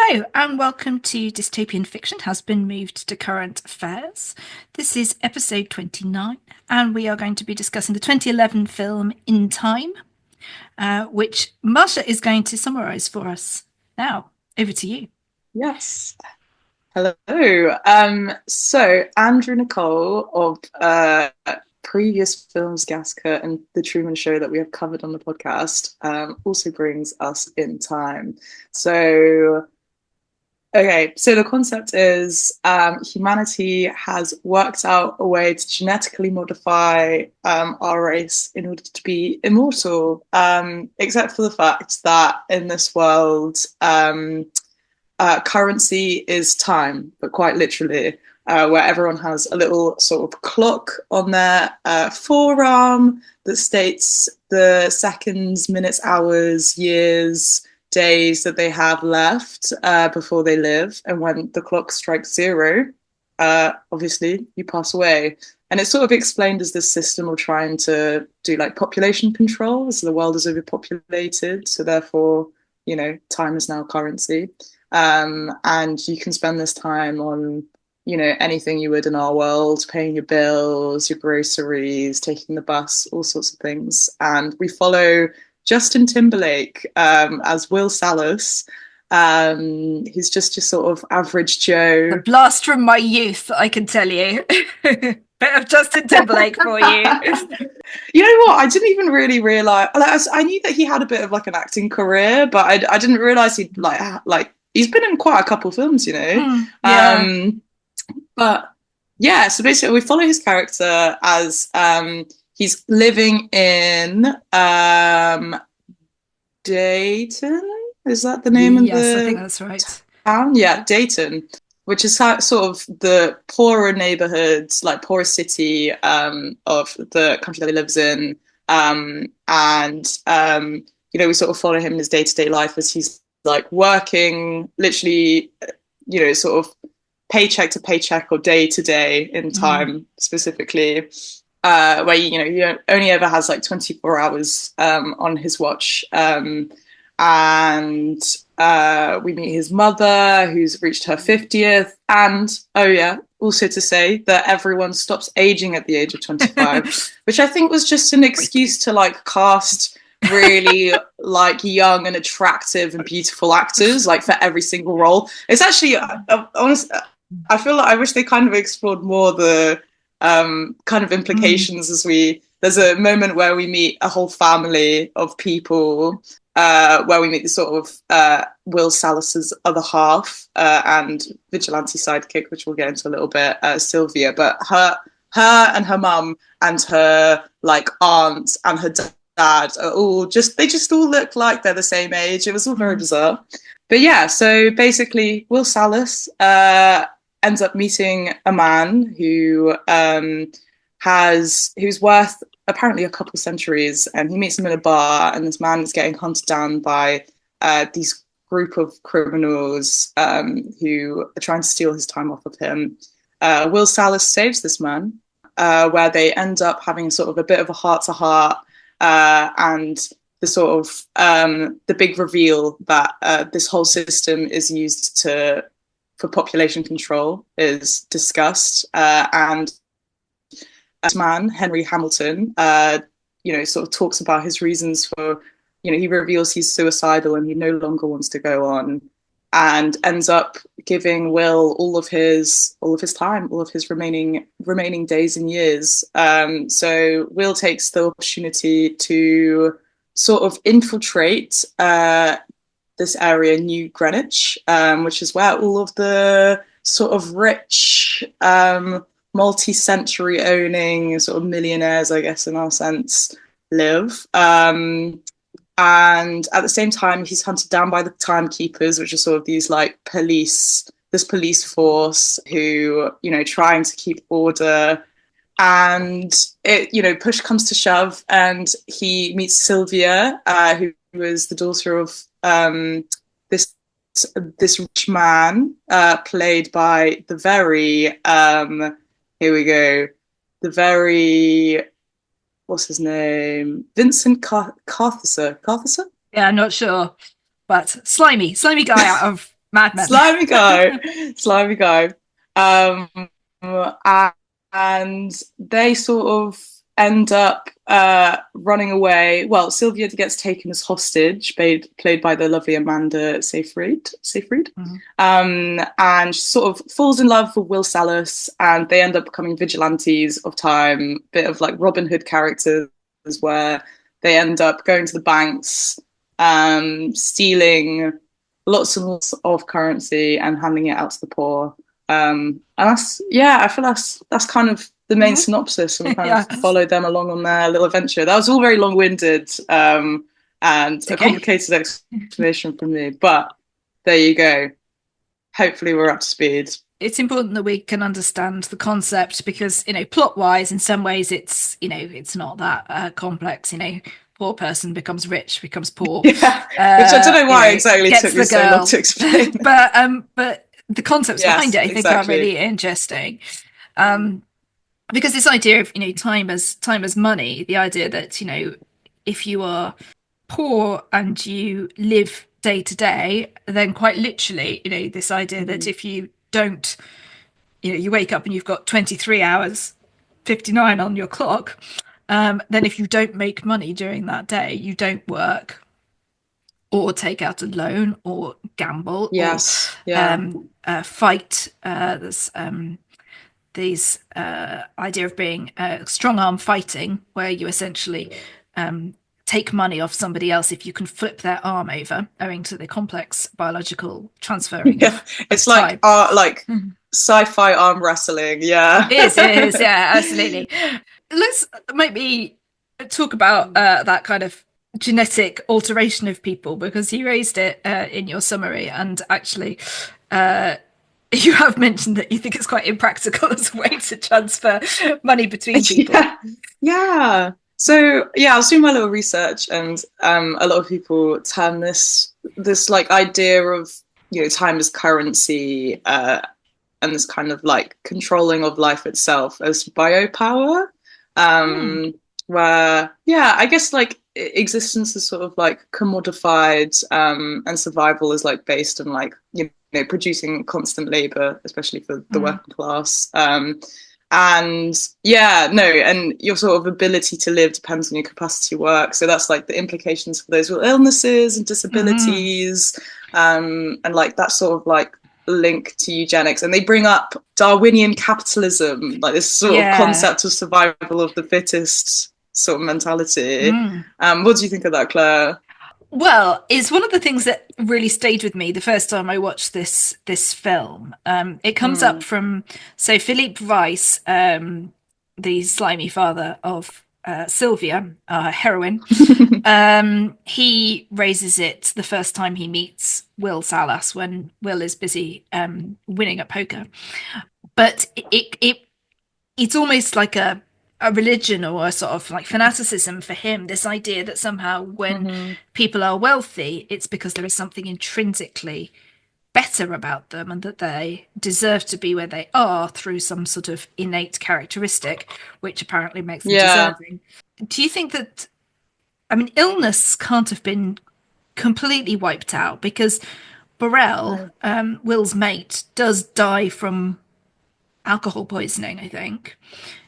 Hello and welcome to Dystopian Fiction Has Been Moved to Current Affairs. This is episode 29 and we are going to be discussing the 2011 film In Time, which Masha is going to summarise for us. Now, over to you. Yes. Hello. So Andrew Nicole of previous films, Gasker and The Truman Show that we have covered on the podcast, also brings us In Time. So so the concept is humanity has worked out a way to genetically modify our race in order to be immortal, except for the fact that in this world, currency is time, but quite literally, where everyone has a little sort of clock on their forearm that states the seconds, minutes, hours, years, days that they have left before they live. And when the clock strikes zero, obviously you pass away. And it's sort of explained as this system of trying to do like population control, so the world is overpopulated, so therefore, time is now currency. And you can spend this time on, anything you would in our world, paying your bills, your groceries, taking the bus, all sorts of things. And we follow Justin Timberlake as Will Salas. He's just your sort of average Joe. A blast from my youth, I can tell you. Bit of Justin Timberlake for you. You know what? I didn't even really realize. I knew that he had a bit of like an acting career, but I didn't realize he'd like he's been in quite a couple of films, Yeah. But yeah, so basically we follow his character as he's living in Dayton. Is that the name of Yes, I think the that's right. town? Yeah, Dayton, which is sort of the poorer neighborhoods, like poorer city of the country that he lives in. We sort of follow him in his day-to-day life as he's like working literally, sort of paycheck to paycheck or day to day in time specifically, where you only ever has like 24 hours on his watch. And we meet his mother, who's reached her 50th, and also to say that everyone stops aging at the age of 25, which I think was just an excuse to like cast really like young and attractive and beautiful actors like for every single role. It's actually honestly, I feel like I wish they kind of explored more the kind of implications there's a moment where we meet a whole family of people, where we meet the sort of Will Salas's other half and vigilante sidekick, which we'll get into a little bit, Sylvia. But her and her mum and her like aunt and her dad are all they just all look like they're the same age. It was all very bizarre. But yeah, so basically Will Salas ends up meeting a man who's worth apparently a couple centuries, and he meets him in a bar, and this man is getting hunted down by these group of criminals who are trying to steal his time off of him. Will Salas saves this man, where they end up having sort of a bit of a heart-to-heart, and the sort of the big reveal that this whole system is used for population control is discussed, and this man, Henry Hamilton, sort of talks about his reasons for, he reveals he's suicidal and he no longer wants to go on, and ends up giving Will all of his time, all of his remaining days and years. So Will takes the opportunity to sort of infiltrate this area, New Greenwich, which is where all of the sort of rich, multi-century owning sort of millionaires, I guess, in our sense, live. And at the same time, he's hunted down by the timekeepers, which are sort of these like this police force who, trying to keep order. And it, push comes to shove, and he meets Sylvia, who was the daughter of this rich man, played by the very here we go, the very what's his name, Vincent Carthaser. Yeah, I'm not sure, but slimy guy out of Madman. slimy guy, slimy guy. Um, and they sort of end up running away. Well, Sylvia gets taken as hostage, played by the lovely Amanda Seyfried. Mm-hmm. And she sort of falls in love with Will Salas, and they end up becoming vigilantes of time, bit of like Robin Hood characters, where they end up going to the banks, stealing lots and lots of currency and handing it out to the poor. And that's, yeah, I feel that's kind of the main synopsis, and we kind of followed them along on their little adventure. That was all very long-winded and a complicated explanation from me, but there you go. Hopefully we're up to speed. It's important that we can understand the concept because, plot-wise, in some ways it's, it's not that complex, poor person becomes rich, becomes poor. Yeah, which I don't know why exactly took me so long to explain. but the concepts behind it, I think, are really interesting. Because this idea of, time as money, the idea that, if you are poor and you live day to day, then quite literally, this idea that if you don't, you wake up and you've got 23 hours, 59 on your clock, then if you don't make money during that day, you don't work or take out a loan or gamble or fight. There's these idea of being strong arm fighting, where you essentially take money off somebody else if you can flip their arm over, owing to the complex biological transferring. It's like sci-fi arm wrestling. Yeah, it is. Yeah, absolutely. Let's maybe talk about that kind of genetic alteration of people, because you raised it in your summary, and actually you have mentioned that you think it's quite impractical as a way to transfer money between people. Yeah. So I was doing my little research, and a lot of people term this like idea of time as currency and this kind of like controlling of life itself as biopower. Where I guess like existence is sort of like commodified, and survival is like based on like producing constant labor, especially for the working class. And your sort of ability to live depends on your capacity to work. So that's like the implications for those with illnesses and disabilities, and like that sort of like link to eugenics. And they bring up Darwinian capitalism, like this sort of concept of survival of the fittest sort of mentality. What do you think of that, Claire? Well, it's one of the things that really stayed with me the first time I watched this film. It comes up from Philippe Weiss, the slimy father of Sylvia, our heroine. He raises it the first time he meets Will Salas, when Will is busy winning at poker. But it's almost like a religion, or a sort of like fanaticism for him, this idea that somehow when people are wealthy, it's because there is something intrinsically better about them, and that they deserve to be where they are through some sort of innate characteristic, which apparently makes them deserving. Do you think that, illness can't have been completely wiped out, because Burrell, Will's mate, does die from alcohol poisoning, I think.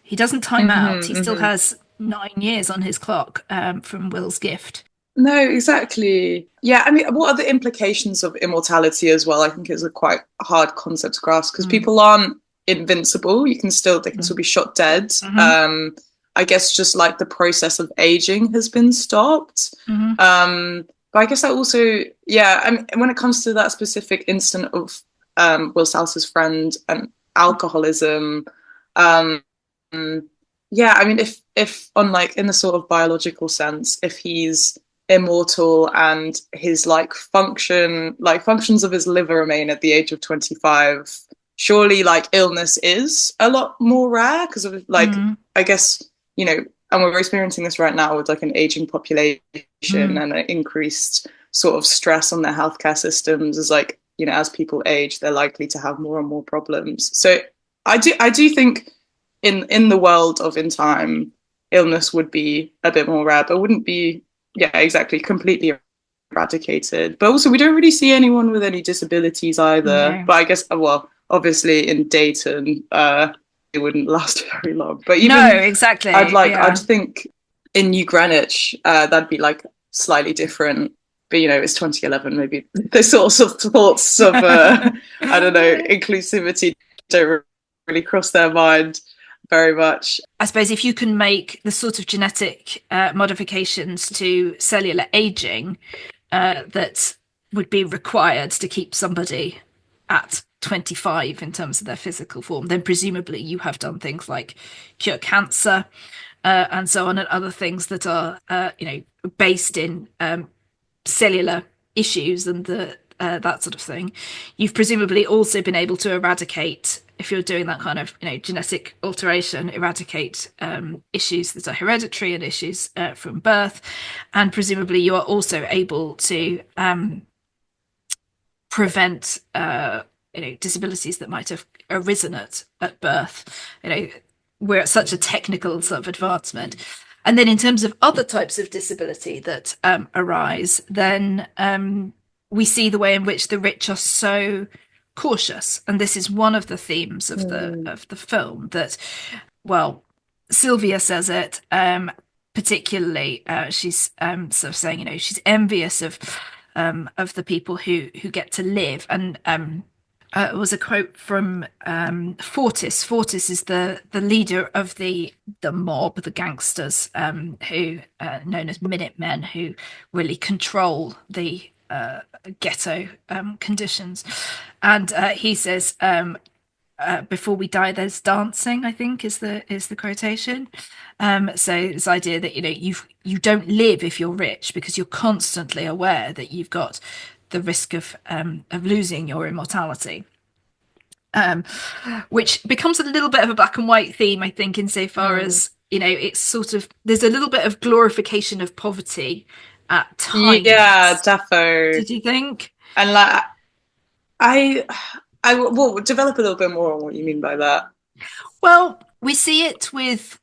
He doesn't time out. He still has 9 years on his clock from Will's gift. No, exactly. Yeah, what are the implications of immortality as well? I think it's a quite hard concept to grasp, because people aren't invincible. They can still be shot dead. I guess just like the process of aging has been stopped. But I guess that also, when it comes to that specific instant of Will Salas's friend and alcoholism, if on like in the sort of biological sense, if he's immortal and his functions of his liver remain at the age of 25, surely like illness is a lot more rare, because of like I guess and we're experiencing this right now with like an aging population and an increased sort of stress on their healthcare systems, as like as people age, they're likely to have more and more problems. So I do think in the world of In Time, illness would be a bit more rare, but wouldn't be, exactly, completely eradicated. But also, we don't really see anyone with any disabilities either. No. But I guess, well, obviously in Dayton, it wouldn't last very long. But No, even exactly. I'd Yeah. think in New Greenwich, that'd be like slightly different. But it's 2011. Maybe the sorts of thoughts of I don't know, inclusivity don't really cross their mind very much. I suppose if you can make the sort of genetic modifications to cellular aging that would be required to keep somebody at 25 in terms of their physical form, then presumably you have done things like cure cancer and so on, and other things that are, based in cellular issues and the that sort of thing. You've presumably also been able to eradicate, if you're doing that kind of genetic alteration, eradicate issues that are hereditary and issues from birth, and presumably you are also able to prevent disabilities that might have arisen at birth. We're at such a technical sort of advancement. And then in terms of other types of disability that arise, then we see the way in which the rich are so cautious. And this is one of the themes of the film that, well, Sylvia says it, particularly, she's sort of saying, she's envious of the people who get to live. And it was a quote from Fortis. Fortis is the leader of the mob, the gangsters, who known as Minutemen, who really control the ghetto conditions. And he says, "Before we die, there's dancing." I think is the quotation. So this idea that you don't live if you're rich because you're constantly aware that you've got the risk of losing your immortality, which becomes a little bit of a black and white theme, I think, insofar as it's sort of there's a little bit of glorification of poverty at times. Yeah, defo. Did you think? And like, I will develop a little bit more on what you mean by that. Well, we see it with.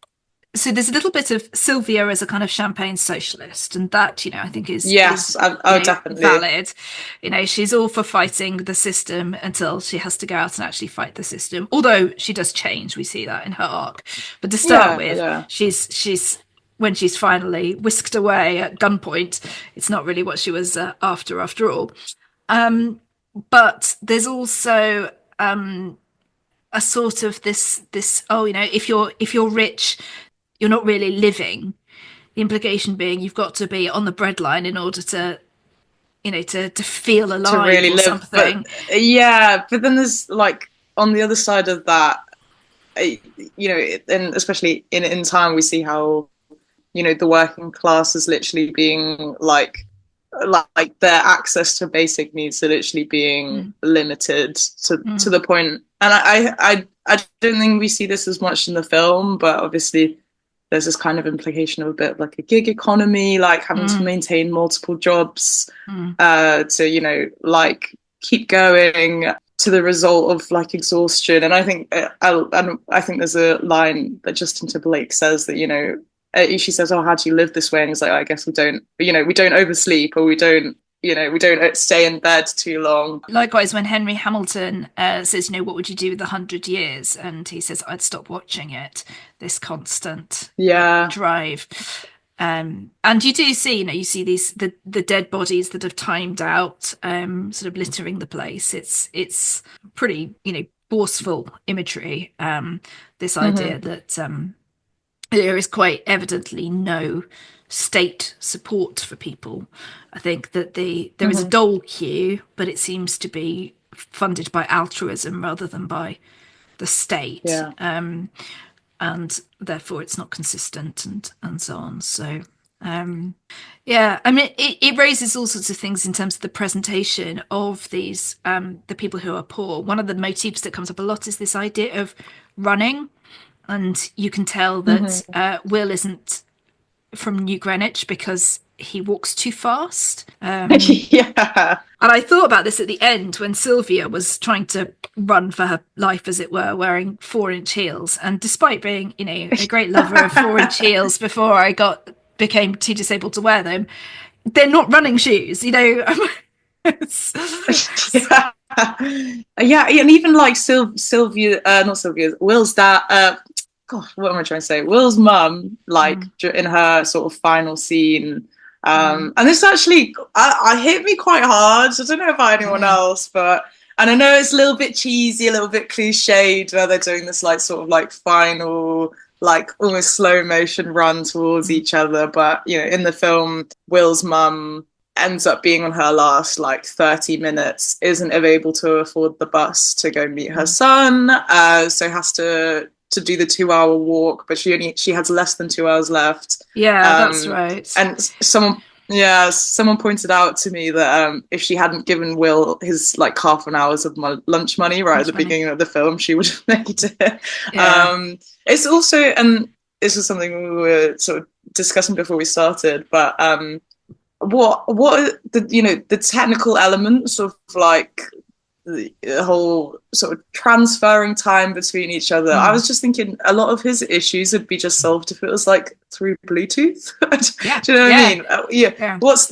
So there's a little bit of Sylvia as a kind of champagne socialist, and that I think is Yes, definitely valid. She's all for fighting the system until she has to go out and actually fight the system. Although she does change, we see that in her arc. But to start with, she's when she's finally whisked away at gunpoint, it's not really what she was after all. But there's also a sort of this if you're rich, you're not really living. The implication being you've got to be on the breadline in order to to feel alive, to really live something. But then there's like on the other side of that, and especially in time we see how the working class is literally being like their access to basic needs are literally being limited to the point. And I don't think we see this as much in the film, but obviously there's this kind of implication of a bit of like a gig economy, like having to maintain multiple jobs to like keep going, to the result of like exhaustion. And I think I think there's a line that Justin Timberlake says that she says, "Oh, how do you live this way?" And he's like, "I guess we don't oversleep, or we don't stay in bed too long." Likewise, when Henry Hamilton says, "What would you do with 100 years?" and he says, "I'd stop watching it." This constant drive. And you do see, you see these the dead bodies that have timed out, sort of littering the place. It's pretty, forceful imagery. This idea that there is quite evidently no state support for people. I think that there is a dole queue, but it seems to be funded by altruism rather than by the state. Yeah. And therefore it's not consistent and so on. So I mean, it raises all sorts of things in terms of the presentation of these the people who are poor. One of the motifs that comes up a lot is this idea of running, and you can tell that Will isn't from New Greenwich because he walks too fast. And I thought about this at the end when Sylvia was trying to run for her life, as it were, wearing 4-inch heels. And despite being, a great lover of 4-inch heels before I became too disabled to wear them, they're not running shoes, you know. It's- Yeah. Yeah, and even like Sylvia, not Sylvia, Will's dad. God, what am I trying to say? Will's mum, like Mm, in her sort of final scene, mm, and this actually, I hit me quite hard. I don't know about anyone mm, else, but and I know it's a little bit cheesy, a little bit cliched, where they're doing this like sort of like final, like almost slow motion run towards mm, each other. But you know, in the film, Will's mum ends up being on her last like 30 minutes, isn't able to afford the bus to go meet her mm. son, so has to do the 2 hour walk, but she has less than 2 hours left. Yeah, that's um right. and someone pointed out to me that if she hadn't given Will his like half an hour's of lunch money right at That's the funny. beginning of the film, she would have made it. Yeah. It's also, and this is something we were sort of discussing before we started, but what are the, you know, the technical elements of like the whole sort of transferring time between each other. I Mm. was just thinking a lot of his issues would be just solved if it was like through Bluetooth. Yeah. Do you know what I Yeah. mean? Yeah. Yeah. What's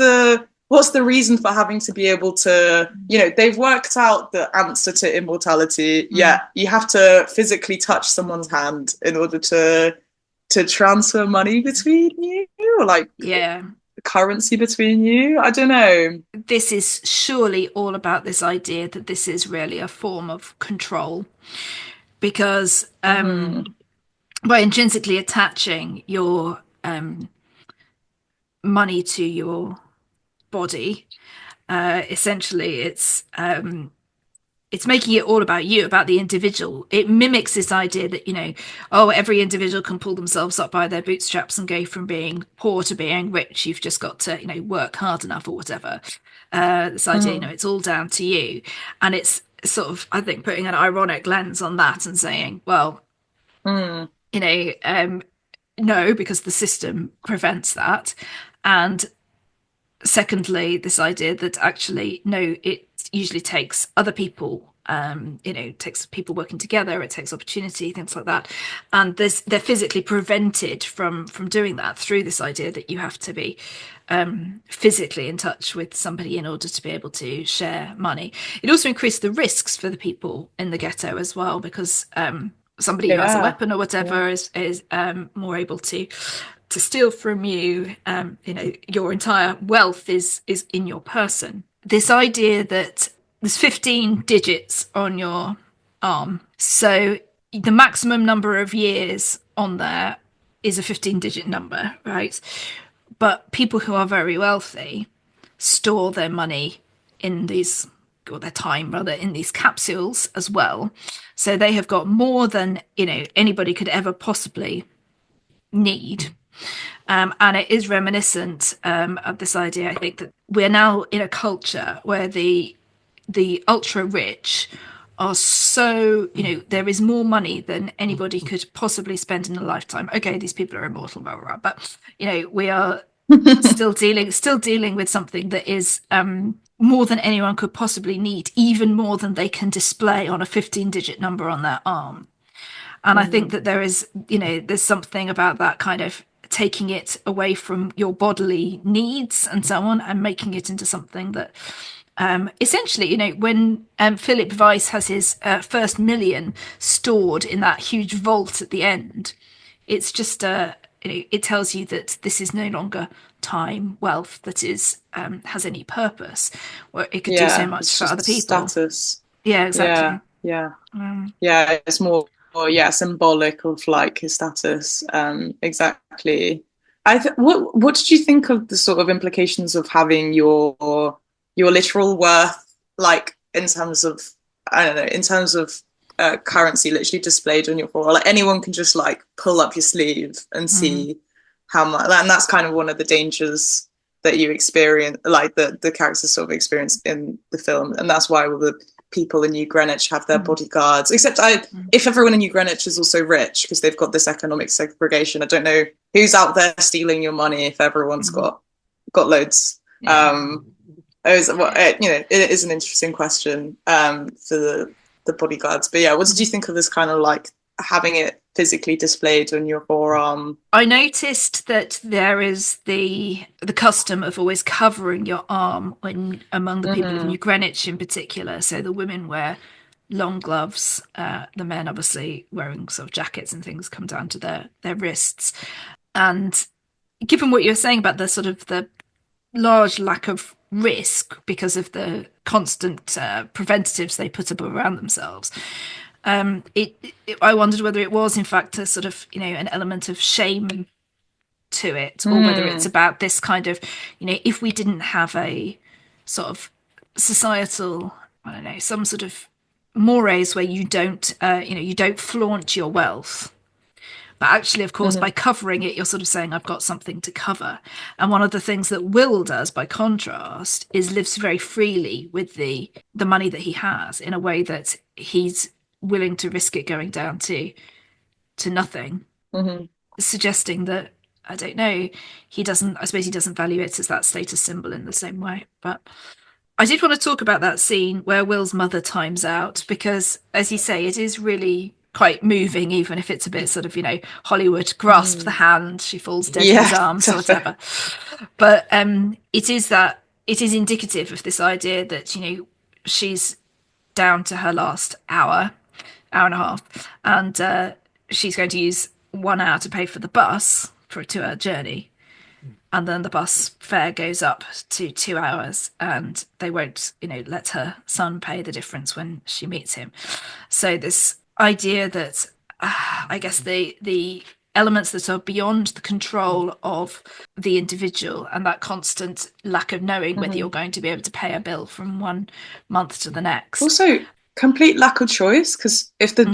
the reason for having to be able to, you know, they've worked out the answer to immortality. Mm. Yeah, you have to physically touch someone's hand in order to transfer money between you, or like Yeah. currency between you. I don't know. This is surely all about this idea that this is really a form of control because Mm, by intrinsically attaching your money to your body, essentially it's making it all about you, about the individual. It mimics this idea that, you know, oh, every individual can pull themselves up by their bootstraps and go from being poor to being rich. You've just got to, you know, work hard enough or whatever. This idea, you know, mm, it's all down to you. And it's sort of, I think, putting an ironic lens on that and saying, well, mm. you know, no, because the system prevents that. And secondly, this idea that actually, no, it usually takes other people, you know, it takes people working together, it takes opportunity, things like that. And they're physically prevented from doing that through this idea that you have to be physically in touch with somebody in order to be able to share money. It also increased the risks for the people in the ghetto as well, because somebody who has a Yeah, weapon or yeah, whatever is more able to steal from you. You know, your entire wealth is in your person. This idea that there's 15 digits on your arm, so the maximum number of years on there is a 15-digit number, right? But people who are very wealthy store their money in these, or their time rather, in these capsules as well. So they have got more than, you know, anybody could ever possibly need. And it is reminiscent of this idea, I think, that we're now in a culture where the ultra rich are so, you know, there is more money than anybody could possibly spend in a lifetime. Okay, these people are immortal, blah, blah, blah, but you know, we are still dealing with something that is more than anyone could possibly need, even more than they can display on a 15-digit number on their arm. And I think mm, that there is, you know, there's something about that kind of taking it away from your bodily needs and so on and making it into something that essentially, you know, when Philip Weiss has his first million stored in that huge vault at the end, it's just you know, it tells you that this is no longer time, wealth that is has any purpose, or it could do so yeah. much It's for other just people. status. Yeah, Yeah, exactly. yeah, Um, yeah. It's more, yeah, symbolic of like his status. Exactly. What did you think of the sort of implications of having your literal worth, like in terms of, I don't know, in terms of currency literally displayed on your forearm? Like anyone can just like pull up your sleeve and mm, see how much, and that's kind of one of the dangers that you experience, like the characters sort of experience in the film, and that's why all the people in New Greenwich have their mm, bodyguards. Except mm, if everyone in New Greenwich is also rich because they've got this economic segregation, I don't know who's out there stealing your money if everyone's mm. got loads. Yeah. You know, it is an interesting question for the bodyguards. But yeah, what did you think of this kind of like having it physically displayed on your forearm. I noticed that there is the custom of always covering your arm when among the people of New Mm-hmm. Greenwich in particular. So the women wear long gloves, the men obviously wearing sort of jackets and things come down to their wrists. And given what you're saying about the sort of the large lack of risk because of the constant preventatives they put up around themselves, I wondered whether it was in fact a sort of an element of shame to it, or whether it's Mm. about this kind of if we didn't have a sort of societal, I don't know, some sort of mores where you don't flaunt your wealth. But actually, of course, by Mm-hmm. covering it, you're sort of saying, I've got something to cover. And one of the things that Will does, by contrast, is lives very freely with the money that he has in a way that he's willing to risk it going down to nothing, Mm-hmm. suggesting that, I don't know, I suppose he doesn't value it as that status symbol in the same way. But I did want to talk about that scene where Will's mother times out because, as you say, it is really quite moving, even if it's a bit sort of, Hollywood grasp the Mm. hand, she falls dead in his Yeah, arms or definitely. whatever. But it is indicative of this idea that, she's down to her last hour and a half, and she's going to use 1 hour to pay for the bus for a 2 hour journey, and then the bus fare goes up to 2 hours, and they won't let her son pay the difference when she meets him. So this idea that I guess the elements that are beyond the control of the individual, and that constant lack of knowing whether you're Mm-hmm. going to be able to pay a bill from 1 month to the next. Also, complete lack of choice because if the Mm-hmm.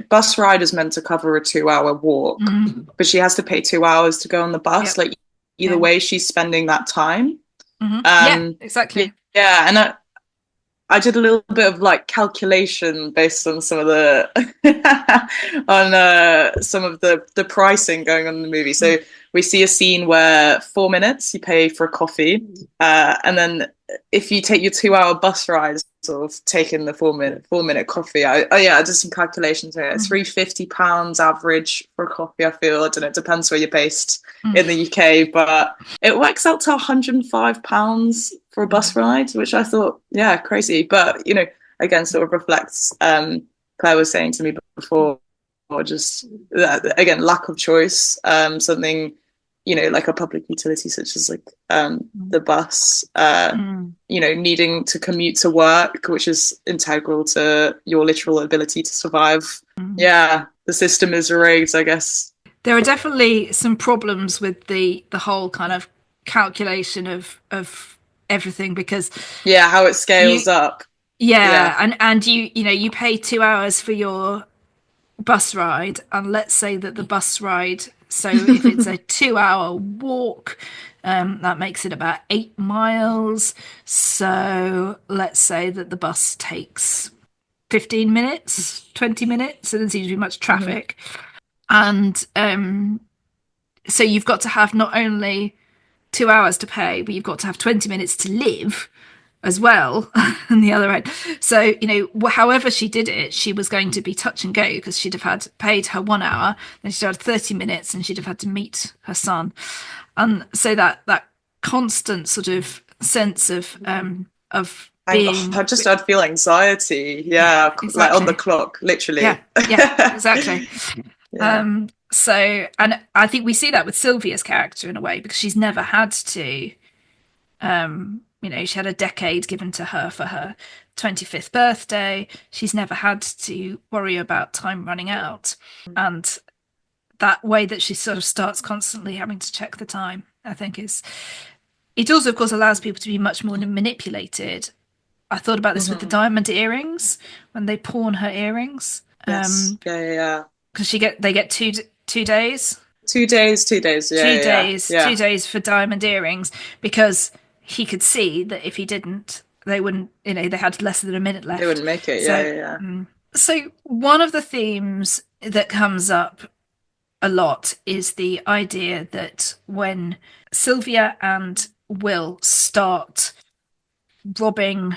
bus ride is meant to cover a 2 hour walk, Mm-hmm. but she has to pay 2 hours to go on the bus. Yep. Like either Yeah. way, she's spending that time. Mm-hmm. Yeah, Um, yeah, exactly. yeah, and I did a little bit of like calculation based on some of the on some of the pricing going on in the movie. So we see a scene where 4 minutes you pay for a coffee, and then if you take your 2 hour bus ride, sort of taking the 4minute coffee. I did some calculations here. Mm-hmm. £350 average for a coffee. I feel I don't know. It depends where you're based in the Mm-hmm. UK, but it works out to £105 for a bus ride, which I thought, yeah, crazy. But again, sort of reflects Claire was saying to me before, or just again, lack of choice. Something, like a public utility such as like the bus, Mm-hmm. needing to commute to work, which is integral to your literal ability to survive. Mm-hmm. Yeah, the system is rigged, I guess. There are definitely some problems with the whole kind of calculation of everything because Yeah, how it you scales up. yeah, Yeah. and you pay 2 hours for your bus ride, and let's say that the bus ride, so if it's a 2 hour walk, that makes it about 8 miles. So let's say that the bus takes 15 minutes, 20 minutes, so there seems to be much Mm-hmm. traffic. And so you've got to have not only 2 hours to pay, but you've got to have 20 minutes to live as well on the other end. So, however she did it, she was going to be touch and go because she'd have had paid her 1 hour, then she'd had 30 minutes and she'd have had to meet her son. And so that constant sort of sense of being I'd feel anxiety. yeah, Yeah, like on the exactly. clock, Yeah, literally. yeah, exactly. Yeah. So, and I think we see that with Sylvia's character in a way because she's never had to, she had a decade given to her for her 25th birthday. She's never had to worry about time running out. And that way that she sort of starts constantly having to check the time, I think it also, of course, allows people to be much more manipulated. I thought about this with the Mm-hmm. diamond earrings when they pawn her earrings. Yes. Yeah, yeah, yeah. Because they get 2 days 2 days, 2 days. Yeah, two yeah, yeah. days two Yeah. days for diamond earrings because he could see that if he didn't they wouldn't they had less than a minute They left. wouldn't make it. Yeah, So yeah, yeah. so one of the themes that comes up a lot is the idea that when Sylvia and Will start robbing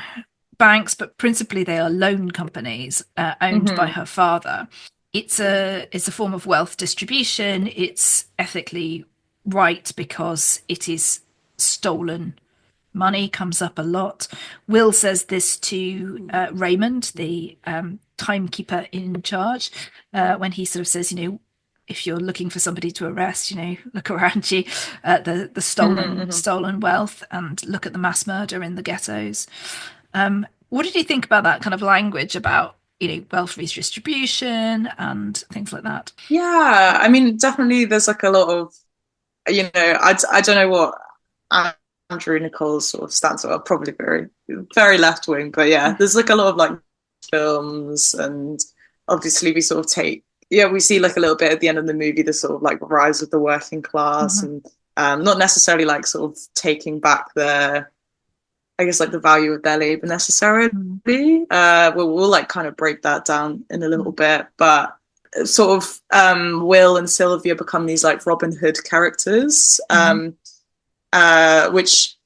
banks, but principally they are loan companies owned by Hmm. her father. It's a form of wealth distribution. It's ethically right because it is stolen money, comes up a lot. Will says this to Raymond, the timekeeper in charge, when he sort of says, if you're looking for somebody to arrest, look around you at the Hmm. stolen wealth and look at the mass murder in the ghettos. What did you think about that kind of language about, wealth redistribution and things like that? Yeah, I mean, definitely there's like a lot of, I don't know what Andrew Nichols sort of stands for, probably very, very left wing, but yeah, there's like a lot of like films, and obviously we sort of we see like a little bit at the end of the movie, the sort of like rise of the working class, Mhm. and not necessarily like sort of taking back their, I guess, like the value of their labor necessarily. Mhm. We'll like kind of break that down in a little bit, but sort of Will and Sylvia become these like Robin Hood characters, Mhm. which,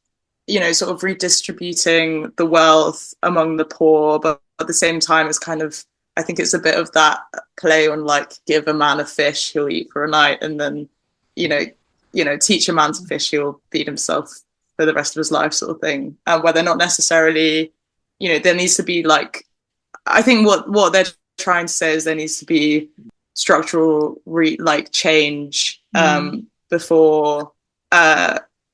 sort of redistributing the wealth among the poor, but at the same time, it's kind of, I think it's a bit of that play on like give a man a fish, he'll eat for a night, and then, you know, teach a man to fish, he'll feed himself for the rest of his life, sort of thing. Where they're not necessarily, there needs to be like, I think what they're trying to say is there needs to be structural like change Mhm. before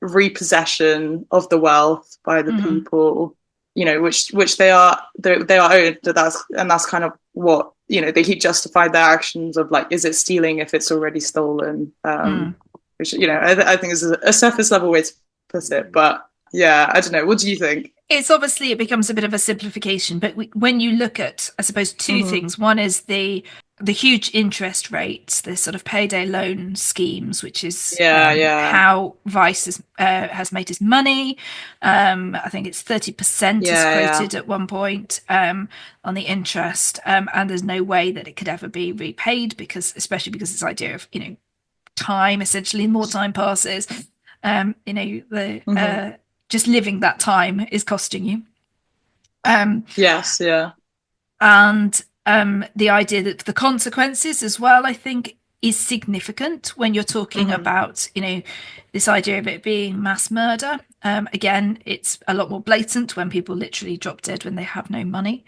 repossession of the wealth by the Mhm. people, which they are owed. That's kind of what, they keep justifying their actions of like, is it stealing if it's already stolen? Mhm. Which, I think is a surface level way to put it, but yeah, I don't know. What do you think? It's obviously it becomes a bit of a simplification, but when you look at, I suppose, two Mm-hmm. things. One is the huge interest rates, the sort of payday loan schemes, which is Yeah, yeah, how Vice has made his money. I think it's 30% is yeah, yeah. quoted at one point on the interest, and there's no way that it could ever be repaid because, especially because this idea of time, essentially, more time passes, the Mm-hmm. just living that time is costing you. Um, Yes, yeah. and the idea that the consequences as well, I think, is significant when you're talking Mm-hmm. about, this idea of it being mass murder. Again, it's a lot more blatant when people literally drop dead when they have no money.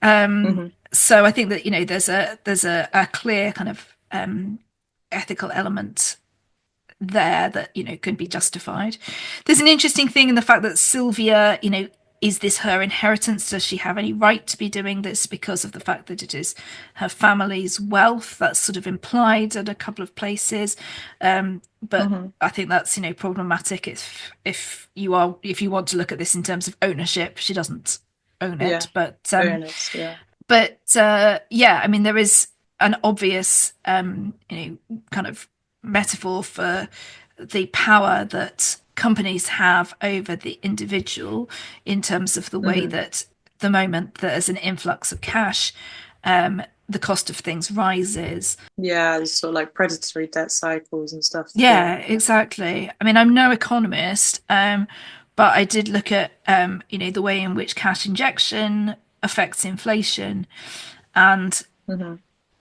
Mm-hmm. So I think that, there's a clear kind of ethical element there that can be justified. There's an interesting thing in the fact that Sylvia, is this her inheritance? Does she have any right to be doing this because of the fact that it is her family's wealth? That's sort of implied at a couple of places, but Mm-hmm. I think that's problematic if you want to look at this in terms of ownership. She doesn't own Yeah. it, but Fairness, yeah. yeah, I mean there is an obvious kind of metaphor for the power that companies have over the individual in terms of the way Mm-hmm. that the moment that there's an influx of cash, the cost of things rises. Yeah, there's sort of like predatory debt cycles and stuff. Yeah. Yeah, exactly. I mean, I'm no economist, but I did look at the way in which cash injection affects inflation, and Mm-hmm.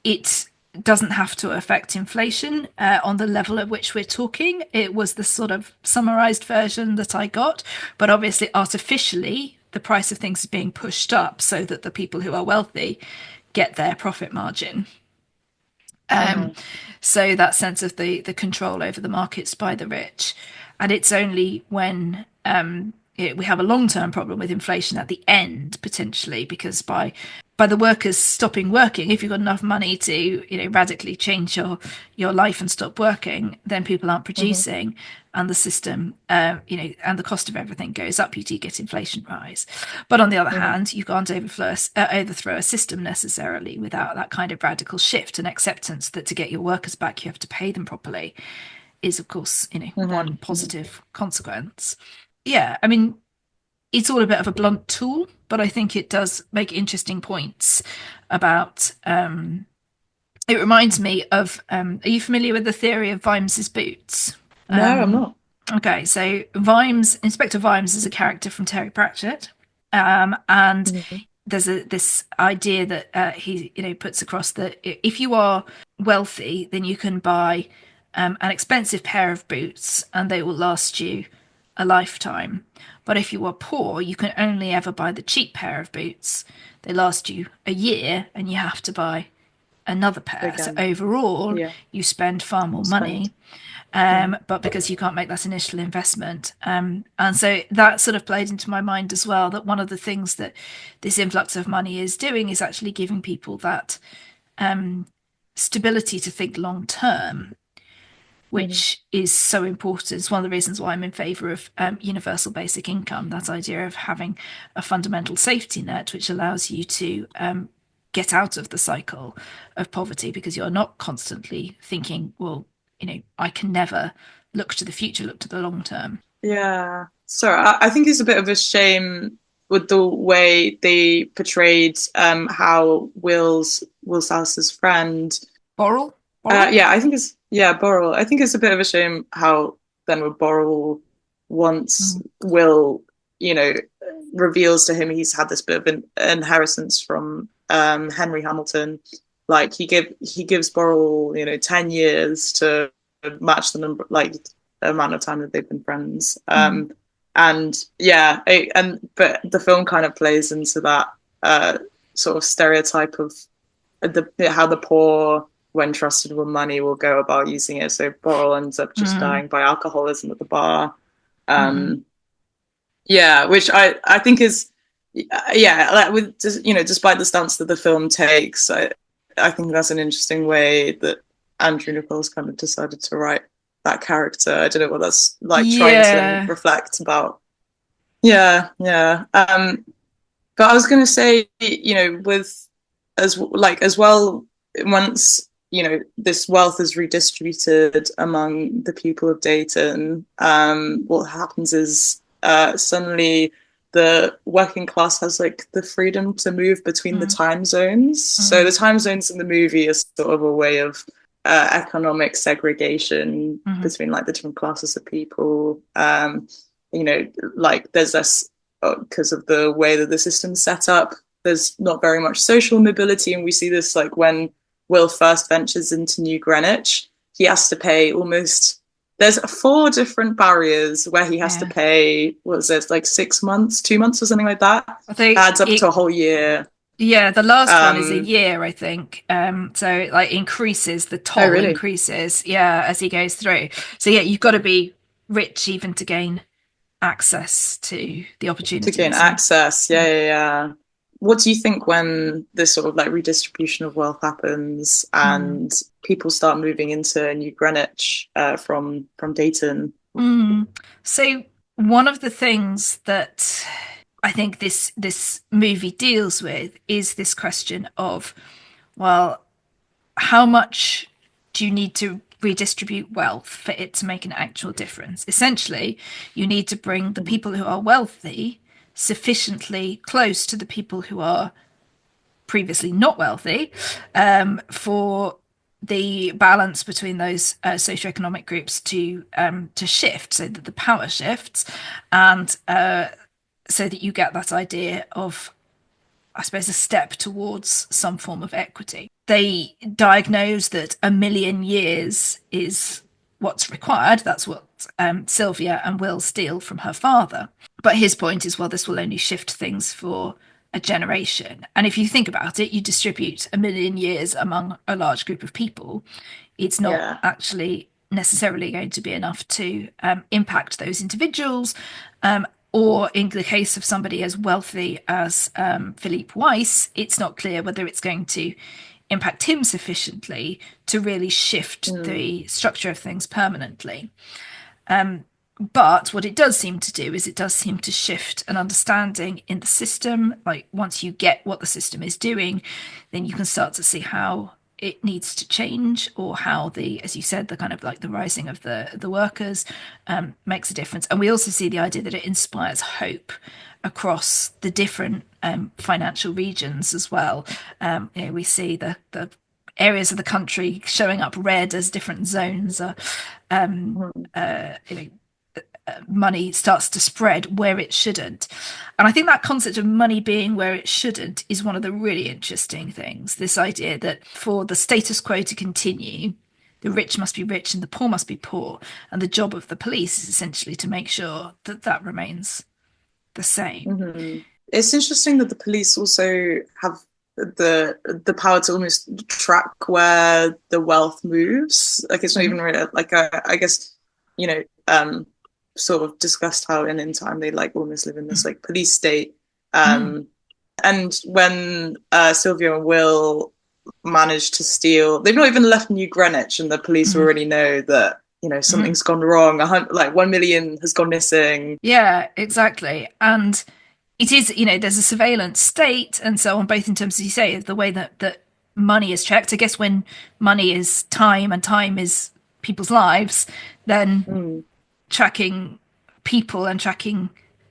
it doesn't have to affect inflation on the level at which we're talking. It was the sort of summarized version that I got, but obviously, artificially, the price of things is being pushed up so that the people who are wealthy get their profit margin. Um, Mm-hmm. so that sense of the control over the markets by the rich, and it's only when we have a long-term problem with inflation at the end potentially because by the workers stopping working, if you've got enough money to radically change your life and stop working, then people aren't Mm-hmm. producing, and the system and the cost of everything goes up. You do get inflation rise, but on the other Mm-hmm. hand, you can't overthrow a system necessarily without that kind of radical shift and acceptance that to get your workers back, you have to pay them properly. Is of course Mm-hmm. one positive consequence. Yeah, I mean it's all a bit of a blunt tool, but I think it does make interesting points about. It reminds me of. Are you familiar with the theory of Vimes's boots? No, I'm not. Okay, so Inspector Vimes is a character from Terry Pratchett. And Mhm. there's this idea that he puts across that if you are wealthy, then you can buy an expensive pair of boots and they will last you a lifetime. But if you are poor, you can only ever buy the cheap pair of boots. They last you a year and you have to buy another pair. So Again, overall, yeah, you spend far more spend. money, Mhm. but because you can't make that initial investment. And so that sort of played into my mind as well, that one of the things that this influx of money is doing is actually giving people that stability to think long term, Mhm. which is so important. It's one of the reasons why I'm in favour of universal basic income, that idea of having a fundamental safety net, which allows you to get out of the cycle of poverty because you're not constantly thinking, well, I can never look to the future, look to the long term. Yeah. So I think it's a bit of a shame with the way they portrayed how Will's house's friend. Borrel? Borrel? Yeah, I think it's yeah, Borrell. I think it's a bit of a shame how then with Borrell once Mm. Will, you know, reveals to him he's had this bit of an inheritance from Henry Hamilton. Like he gives Borrell, 10 years to match the number like the amount of time that they've been friends. Mm. And yeah, but the film kind of plays into that sort of stereotype of how the poor, when trusted with money, will go about using it. So Borrell ends up just Mm. dying by alcoholism at the bar. Mm-hmm. Um, yeah, which I think is yeah, like with despite the stance that the film takes, I think that's an interesting way that Andrew Nichols kind of decided to write that character. I don't know what that's like trying to Yeah. reflect about. Yeah, yeah. But I was going to say, with as well, once this wealth is redistributed among the people of Dayton, what happens is suddenly the working class has like the freedom to move between the Mm. time zones. So Mm. the time zones in the movie is sort of a way of economic segregation Mm. between like the different classes of people. You know, like there's this because of the way that the system's set up. There's not very much social mobility, and we see this like when Will first ventures into New Greenwich, he has to pay almost. There's four different barriers where he has to Yeah. pay. What was it, like 6 months, 2 months, or something like that? I think Adds up to a it, whole year. yeah, the last one is a Um, year, I think. So it, like increases, the oh, toll really? increases, yeah, as he goes through. So yeah, you've got to be rich even to gain access to the To gain opportunities. And access. Yeah, yeah, yeah. What do you think when this sort of like redistribution of wealth happens mm, and people start moving into New Greenwich from Dayton? mm. So one of the things that I think this movie deals with is this question of, well, how much do you need to redistribute wealth for it to make an actual difference? Essentially, you need to bring the Mhm. people who are wealthy sufficiently close to the people who are previously not wealthy for the balance between those socioeconomic groups to shift, so that the power shifts, and so that you get that idea of, I suppose, a step towards some form of equity. They diagnose that a million years is what's required. That's what Sylvia and Will steal from her father. But his point is, well, this will only shift things for a generation. And if you think about it, you distribute a million years among a large group of people. It's not Yeah. actually necessarily going to be enough to impact those individuals. Or in the case of somebody as wealthy as Philippe Weiss, it's not clear whether it's going to impact him sufficiently to really shift Mm. the structure of things permanently. But what it does seem to do is it does seem to shift an understanding in the system. Like once you get what the system is doing, then you can start to see how it needs to change, or how the, as you said, the kind of like the rising of the workers makes a difference. And we also see the idea that it inspires hope across the different financial regions as well. We see the areas of the country showing up red as different zones are um, Mm. uh, you know, money starts to spread where it shouldn't. And I think that concept of money being where it shouldn't is one of the really interesting things. This idea that for the status quo to continue, the rich must be rich and the poor must be poor. And the job of the police is essentially to make sure that that remains the same. Mm-hmm. It's interesting that the police also have the power to almost track where the wealth moves. Like it's not even really like I guess sort of discussed how in time they like almost live in this like police state. And when Sylvia and Will manage to steal, they've not even left New Greenwich, and the police already know that something's gone wrong. Like 1 million has gone missing. Yeah, exactly. And it is, there's a surveillance state and so on, both in terms, as you say, of the way that money is checked. I guess when money is time and time is people's lives, then tracking people and tracking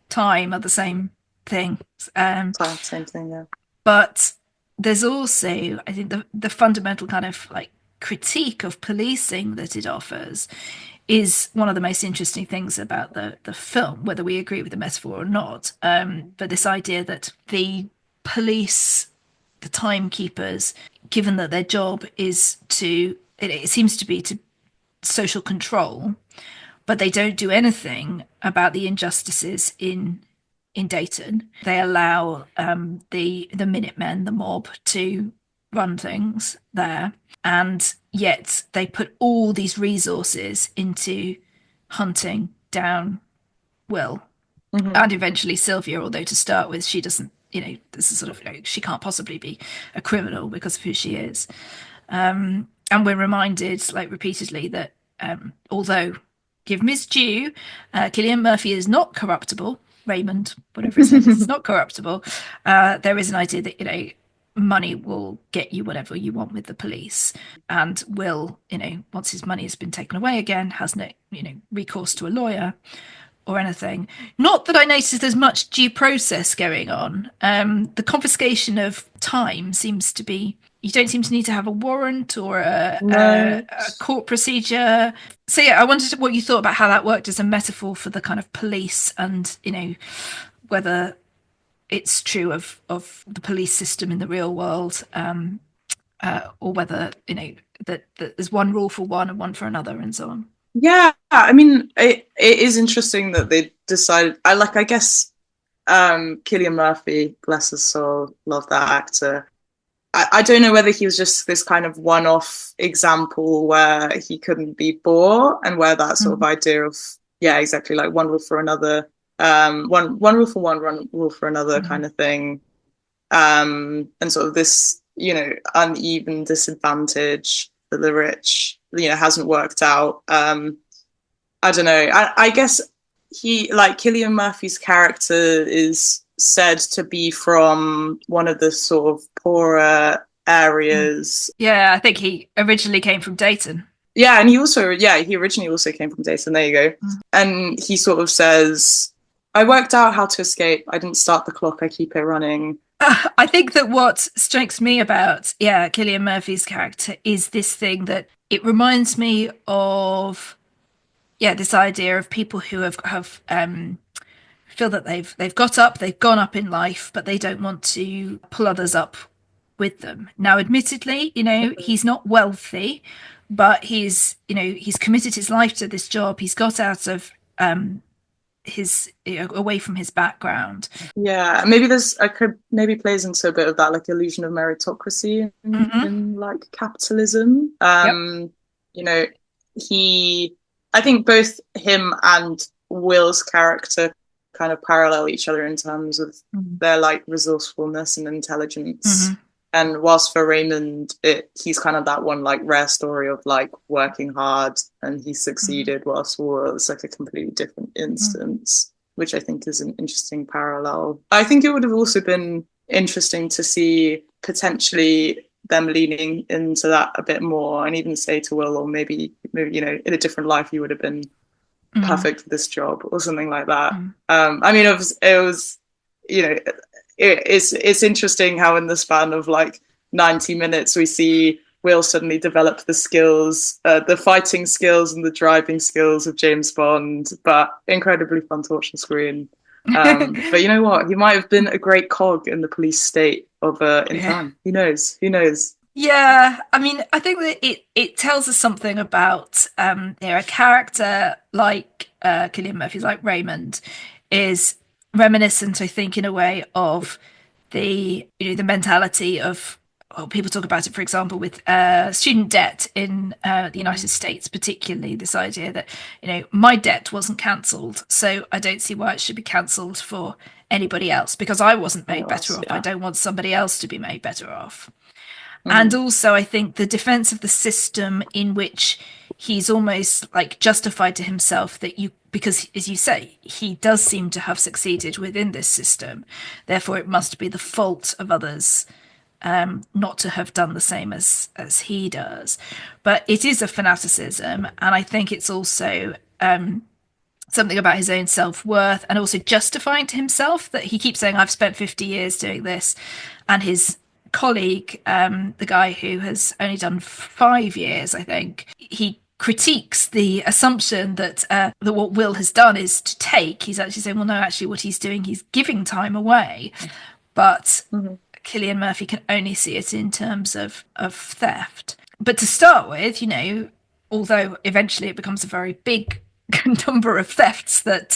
time are the same thing. Same thing, yeah. But there's also, I think, the fundamental kind of like critique of policing that it offers is one of the most interesting things about the film, whether we agree with the metaphor or not. But this idea that the police, the timekeepers, given that their job is it seems to be to social control, but they don't do anything about the injustices in Dayton. They allow the Minutemen, the mob, to run things there, and yet they put all these resources into hunting down Will and eventually Sylvia. Although to start with, she doesn't. This is sort of she can't possibly be a criminal because of who she is. And we're reminded, like repeatedly, that although give him his due, Cillian Murphy is not corruptible. Raymond, whatever his name is not corruptible. There is an idea that money will get you whatever you want with the police, and Will, once his money has been taken away again, has no, recourse to a lawyer or anything. Not that I noticed there's much due process going on. The confiscation of time seems to be, you don't seem to need to have a warrant or a court procedure. So yeah, I wondered what you thought about how that worked as a metaphor for the kind of police, and whether it's true of the police system in the real world, or whether that there's one rule for one and one for another, and so on. Yeah, I mean, it is interesting that they decided. I guess Cillian Murphy, bless his soul, love that actor. I don't know whether he was just this kind of one-off example where he couldn't be bought, and where that sort of idea of exactly, like one rule for another, one rule for one rule for another kind of thing, and sort of this uneven disadvantage for the rich hasn't worked out. I don't know. I guess Cillian Murphy's character is said to be from one of the sort of poorer areas. Yeah, I think he originally came from Dayton. Yeah, and he originally also came from Dayton. There you go. And he sort of says, I worked out how to escape. I didn't start the clock. I keep it running. I think that what strikes me about, Cillian Murphy's character is this thing that it reminds me of, this idea of people who have feel that they've got up, they've gone up in life, but they don't want to pull others up with them. Now, admittedly, he's not wealthy, but he's committed his life to this job. He's got out of his away from his background. Yeah, maybe maybe plays into a bit of that like illusion of meritocracy in like capitalism. I think both him and Will's character kind of parallel each other in terms of their like resourcefulness and intelligence. And whilst for Raymond, he's kind of that one like rare story of like working hard and he succeeded, whilst Will is like a completely different instance, which I think is an interesting parallel. I think it would have also been interesting to see potentially them leaning into that a bit more, and even say to Will, or maybe in a different life you would have been perfect for this job or something like that. I mean, it was it's interesting how in the span of like 90 minutes we see Will suddenly develop the skills, the fighting skills and the driving skills of James Bond, but incredibly fun to watch on screen. But you know what? He might have been a great cog in the police state of in Yeah. time. Who knows? Who knows? Yeah, I mean, I think that it tells us something about a character like Cillian Murphy's, like Raymond, is reminiscent, I think, in a way of the mentality of, well, people talk about it, for example, with student debt in the United States, particularly this idea that my debt wasn't cancelled, so I don't see why it should be cancelled for anybody else because I wasn't made better off. I Yeah. don't want somebody else to be made better off. And Mm-hmm. also, I think the defense of the system in which he's almost like justified to himself that because as you say, he does seem to have succeeded within this system. Therefore, it must be the fault of others not to have done the same as he does. But it is a fanaticism, and I think it's also something about his own self-worth and also justifying to himself that he keeps saying, I've spent 50 years doing this, and his colleague, the guy who has only done 5 years, I think, he critiques the assumption that what Will has done is to take. He's actually saying, well, no, actually, what he's doing, he's giving time away. But Mm-hmm. Cillian Murphy can only see it in terms of theft. But to start with, although eventually it becomes a very big number of thefts that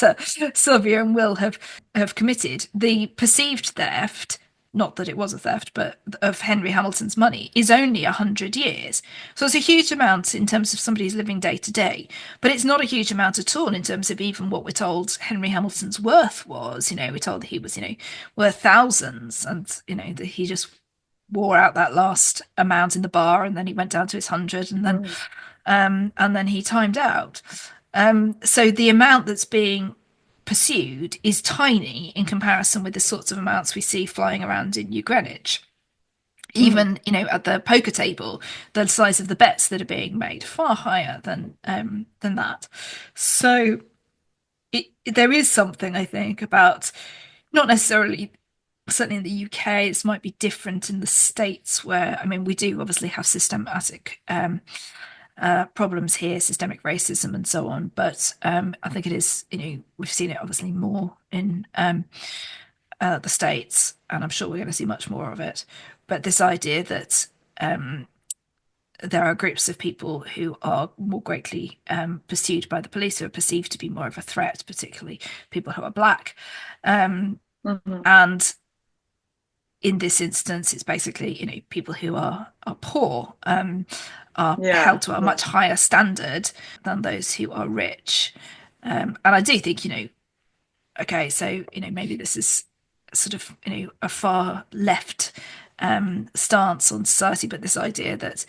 Sylvia and Will have committed, the perceived theft, not that it was a theft, but of Henry Hamilton's money, is only 100 years. So it's a huge amount in terms of somebody's living day to day, but it's not a huge amount at all in terms of even what we're told Henry Hamilton's worth was. We're told that he was, worth thousands, and that he just wore out that last amount in the bar, and then he went down to his 100, and then he timed out. So the amount that's being pursued is tiny in comparison with the sorts of amounts we see flying around in New Greenwich. Mm-hmm. Even at the poker table, the size of the bets that are being made far higher than that. So there is something, I think, about, not necessarily, certainly in the UK, it might be different in the States, where, I mean, we do obviously have systematic problems here, systemic racism and so on. But I think it is, we've seen it obviously more in the States, and I'm sure we're going to see much more of it. But this idea that there are groups of people who are more greatly pursued by the police, who are perceived to be more of a threat, particularly people who are black. Mm-hmm. And in this instance, it's basically, people who are poor, are Yeah. held to a Yeah. much higher standard than those who are rich. And I do think, okay, so, maybe this is sort of, a far left stance on society, but this idea that,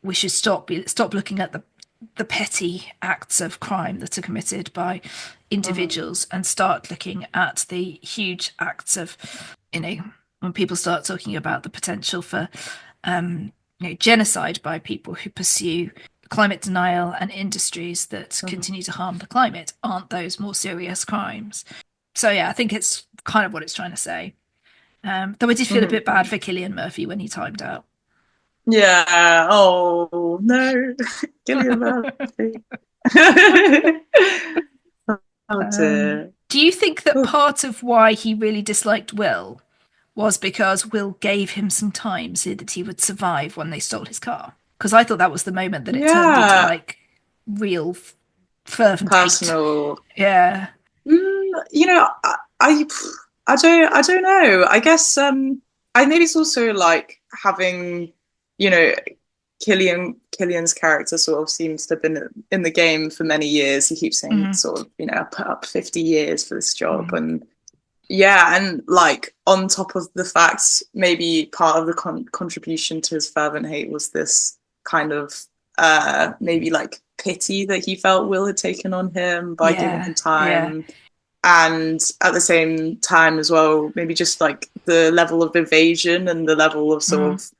we should stop looking at the petty acts of crime that are committed by Mm-hmm. individuals and start looking at the huge acts of, when people start talking about the potential for genocide by people who pursue climate denial and industries that Mm-hmm. continue to harm the climate, aren't those more serious crimes? So yeah, I think it's kind of what it's trying to say. Though I did feel a bit bad Mm-hmm. for Cillian Murphy when he timed out. Yeah. Oh no, Gillian Murphy. Oh dear. Do you think that Oh, part of why he really disliked Will was because Will gave him some time so that he would survive when they stole his car? Because I thought that was the moment that it turned into yeah. like real fervent hate. Personal. Yeah. I I don't know. I guess I maybe it's also like having, you know, Killian's character sort of seems to have been in the game for many years. He keeps saying Mm-hmm. sort of, I put up 50 years for this job. Mm-hmm. And yeah, and like on top of the fact, maybe part of the contribution to his fervent hate was this kind of maybe like pity that he felt Will had taken on him by giving Yeah. him Yeah. time. And at the same time as well, maybe just like the level of evasion and the level of sort Mm-hmm. of,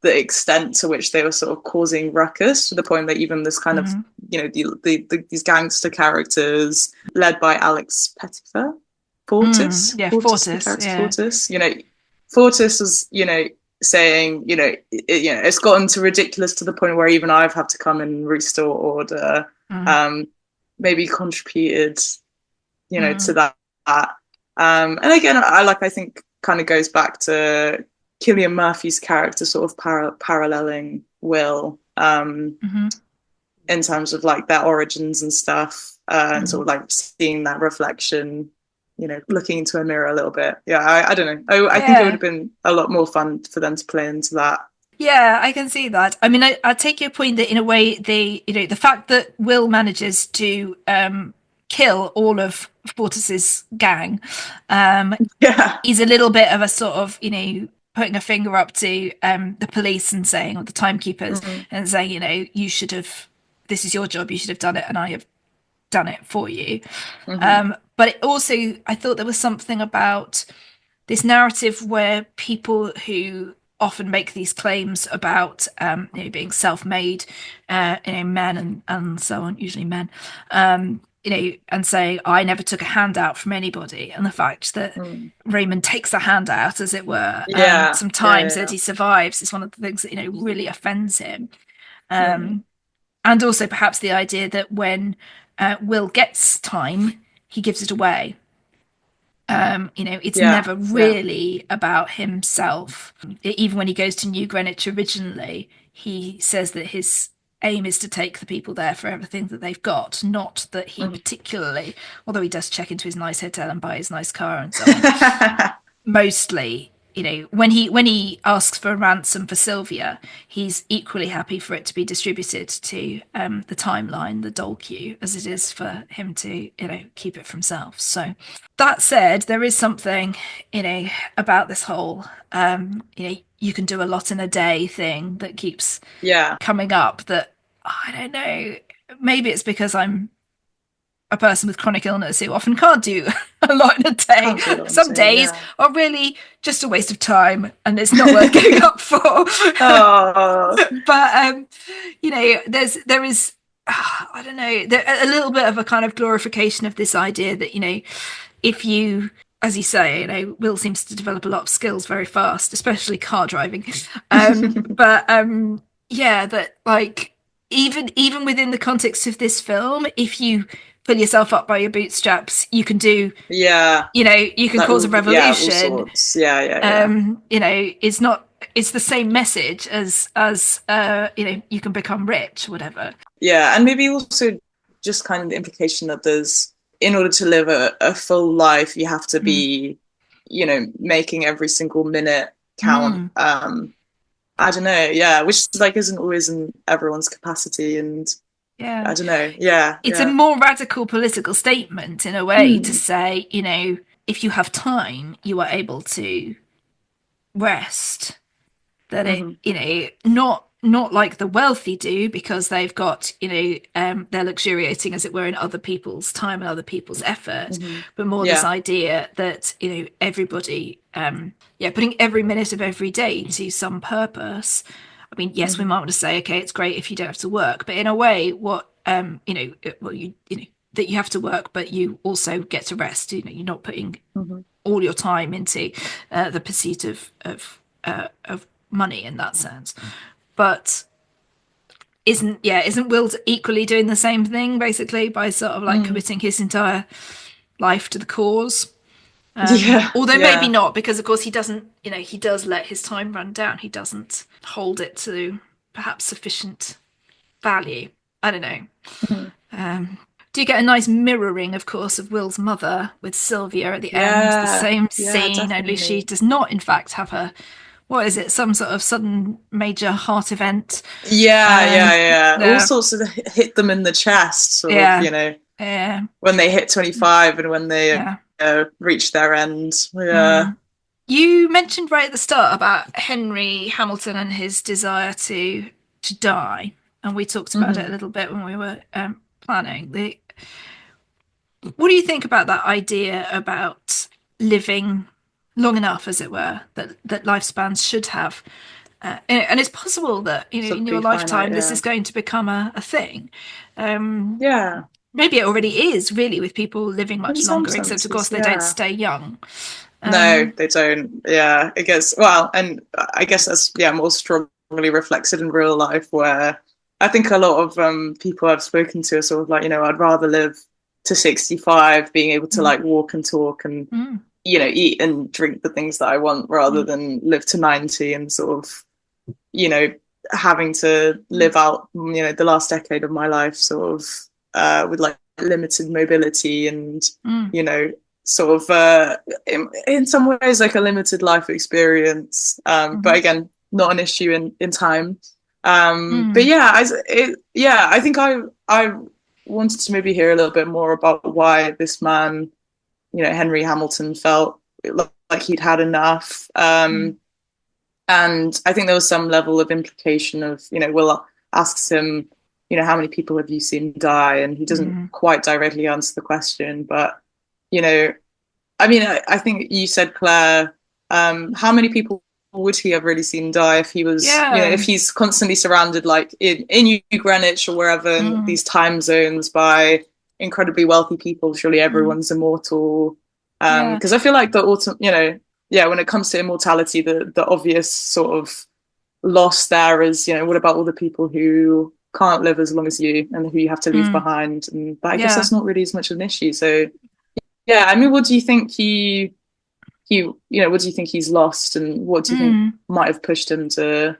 the extent to which they were sort of causing ruckus, to the point that even this kind of, Mm-hmm. these gangster characters led by Alex Pettifer, Mm. Yeah, Fortis, the Fortis. character Yeah. Fortis, Fortis was, saying, it's gotten to ridiculous to the point where even I've had to come and restore order. Mm. Um, maybe contributed, to Mm. that. And again, I think kind of goes back to Cillian Murphy's character sort of paralleling Will, Mm-hmm. in terms of like their origins and stuff, and Mm. sort of like seeing that reflection, looking into a mirror a little bit. Yeah, I don't know. I think it would Yeah. have been a lot more fun for them to play into that. Yeah, I can see that. I mean, I take your point that in a way the fact that Will manages to kill all of Fortis's gang Yeah. is a little bit of a sort of, putting a finger up to the police and saying, or the timekeepers, Mm-hmm. and saying, you should have, this is your job, you should have done it, and I have done it for you. Mm-hmm. But it also, I thought there was something about this narrative where people who often make these claims about being self-made, men and so on, usually men, and say I never took a handout from anybody, and the fact that Mm. Raymond takes a handout, as it were, Yeah, yeah, sometimes that yeah. he survives is one of the things that really offends him. Mm. And also perhaps the idea that when Will gets time, he gives it away. It's Yeah, never yeah. really about himself. Even when he goes to New Greenwich originally, he says that his aim is to take the people there for everything that they've got, not that he Mm. particularly, although he does check into his nice hotel and buy his nice car and so on, mostly, when he asks for a ransom for Sylvia, he's equally happy for it to be distributed to the timeline, the dole queue, as it is for him to keep it for himself. So that said, there is something about this whole you can do a lot in a day thing that keeps Yeah, coming up, that I don't know, maybe it's because I'm a person with chronic illness who often can't do a lot in a day. can't do a lot in Some say, days yeah. are really just a waste of time and it's not worth getting up for. Oh, But there is I don't know, a little bit of a kind of glorification of this idea that if you, as you say, Will seems to develop a lot of skills very fast, especially car driving. But yeah, that like even within the context of this film, if you pull yourself up by your bootstraps, you can do, yeah. you can Like cause a yeah, all revolution. sorts. Yeah, yeah, yeah. It's not, it's the same message as you can become rich, whatever. Yeah, and maybe also just kind of the implication that there's, in order to live a full life, you have to Mm. be, making every single minute count. Mm. I don't know, yeah, which like isn't always in everyone's capacity, and Yeah. I don't know, yeah, It's a yeah. more radical political statement in a way to Mm. say, if you have time, you are able to rest. That it, Mm-hmm. not like the wealthy do, because they've got, they're luxuriating, as it were, in other people's time and other people's effort, Mm-hmm. but more this Yeah. idea that, everybody, yeah, putting every minute of every day to some purpose. I mean, yes, we Mm-hmm. might want to say, okay, it's great if you don't have to work, but in a way, what, well, that you have to work, but you also get to rest. You're not putting Mm-hmm. all your time into the pursuit of money in that sense. But isn't Will equally doing the same thing, basically, by sort of like Mm. committing his entire life to the cause? Yeah, Although maybe yeah. not, because of course he doesn't, he does let his time run down. He doesn't hold it to perhaps sufficient value. I don't know. Mm-hmm. Do you get a nice mirroring, of course, of Will's mother with Sylvia at the end? The Yeah, same yeah, scene, only she definitely. does not, in fact, have a, what is it, some sort of sudden major heart event. Yeah, yeah, Um, yeah. All yeah, sorts of hit them in the chest, sort of, yeah, yeah, when they hit 25 and when they yeah. reach their end. Yeah. Mm. You mentioned right at the start about Henry Hamilton and his desire to die, and we talked about it a Mm-hmm. little bit when we were planning. What do you think about that idea about living long enough, as it were, that lifespans should have? And it's possible that Sort in of your be finite, lifetime this yeah. is going to become a thing. Um, Yeah. Maybe it already is, really, with people living In much some longer, except of senses, course they don't yeah. stay young. No, Um, they don't. Yeah, I guess. Well, and I guess that's more strongly reflected in real life, where I think a lot of people I've spoken to are sort of like, I'd rather live to 65, being able to mm, like walk and talk and mm, eat and drink the things that I want, rather mm, than live to 90 and sort of you know having to mm, live out the last decade of my life sort of with like limited mobility and mm, you know sort of in some ways like a limited life experience, but mhm, again not an issue in time. But mm. yeah, I think I wanted to maybe hear a little bit more about why this man, Henry Hamilton, felt like he'd had enough. Mm, And I think there was some level of implication of, Will asks him, how many people have you seen die? And he doesn't mm. quite directly answer the question. But, you know, I mean, I think you said, Claire, how many people would he have really seen die if he was, if Yeah. he's constantly surrounded, like in New Greenwich or wherever in Mm, these time zones by incredibly wealthy people? Surely mm. everyone's immortal. Yeah. Because I feel like the autumn, yeah, when it comes to immortality, the obvious sort of loss there is, what about all the people who can't live as long as you and who you have to leave Mm, behind? But I guess yeah. that's not really as much of an issue. So yeah, I mean, what do you think what do you think he's lost, and what do you think Mm. might have pushed him I to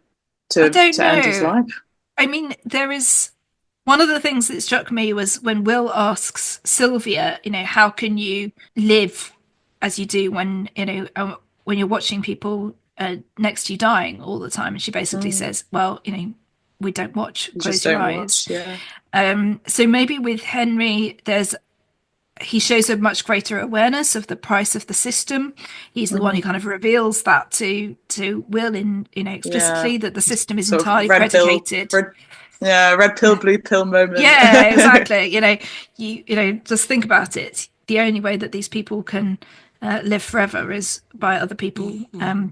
don't end his know. life? I mean, there is one of the things that struck me was when Will asks Sylvia, how can you live as you do when, when you're watching people next to you dying all the time? And she basically Mm, says, well, we don't watch, you just close your don't eyes. watch. Yeah. So maybe with Henry, he shows a much greater awareness of the price of the system. He's the one who Hmm. kind of reveals that to Will in Yeah. explicitly that the system is Sort of entirely predicated. red pill, Yeah, blue pill moment. yeah, exactly. Just think about it. The only way that these people can live forever is by other people